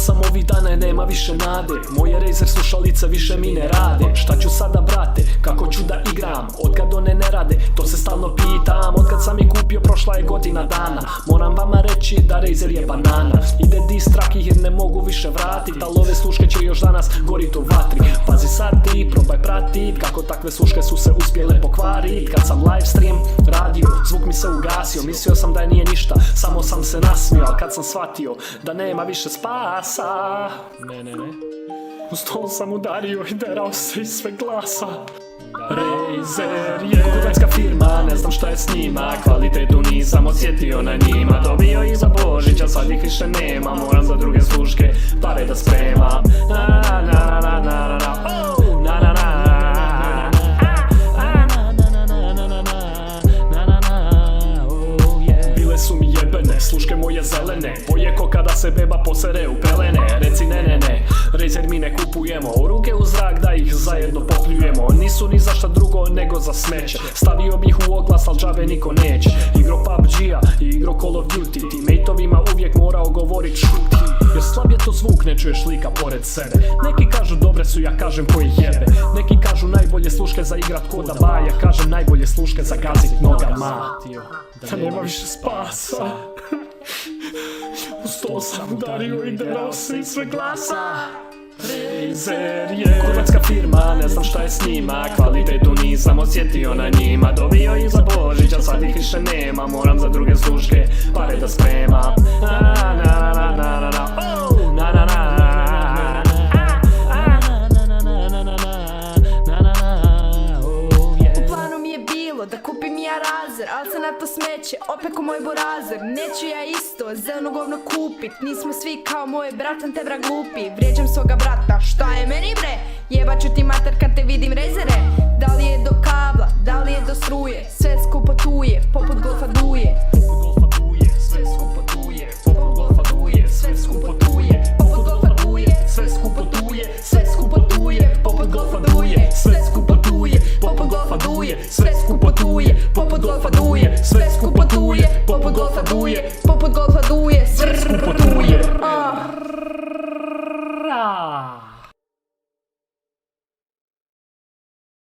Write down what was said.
sam ovih dana i nema više nade. Moje Razer slušalice više mi ne rade. Šta ću sada brate, kako ću da igram? Otkad one ne rade, to se stalno pitam. Otkad sam ih kupio prošla je godina dana. Moram vama reći da Razer je banana. Ide diss track jer ne mogu više vratit, al ove sluške će još danas gorit u vatri. Pazi sad ti, probaj pratit kako takve sluške su se uspjele pokvarit. Kad sam live stream radio, zvuk mi se ugasio. Mislio sam da je nije ništa, samo sam se nasmio. Al kad sam shvatio da nema više spasa, ne u stol sam udario i derao se iz sve glasa. Razer je kubanska firma, ne znam šta je s njima. Kvalitetu nisam osjetio na njima. Dobio ih za Božić, a sad ih više nema. Moram za druge sluške pare da spremam. Bile su mi jebene, sluške moje zelene. Boje ko kada se beba posere u pelene. Reci ne, Razer mi ne kupujemo. Ruke u zrak da ih zajedno popljujemo. Nisu ni za šta drugo nego za smeće. Stavio bih u oglas, al džabe niko neće. Igro PUBG-a i igro Call of Duty. Teammateovima uvijek morao govorit šuti, jer slab je to zvuk, ne čuješ lika pored sebe. Neki kažu dobre su, ja kažem koji jebe. Neki kažu najbolje sluške za igrat koda ba. Ja kažem najbolje sluške za gazit nogama. Da nema više spasa. U stol sam udario i derao se iz sve glasa. Razer je kubanska firma, ne znam šta je s njima. Kvalitetu nisam osjetio na njima. Dobio ih za Božić, a sad ih više nema. Moram za druge sluške pare da spremam. U planu mi je bilo da kupim ja Razer, al se na to smeće opet ko moj burazer. Neću ja isto zeleno govno kupit. Nismo svi kao moj bratan te bra glupi. Vrijeđam svoga brata, šta je meni bre? Jebat ću ti mater kad te vidim Razere. Da li je do kabla, da li je do struje, sve skupo tu je, poput golfa duje. Sve skupo tu je, poput golfa duje. Sve skupo tu je, poput golfa duje. Sve skupo tu je, sve skupo tu je, poput golfa duje. Sve skupo tu je, poput golfa duje. Sve skupo tu je, poput golfa duje. Sve skupo tu je, poput golfa duje. Poput golfa duje.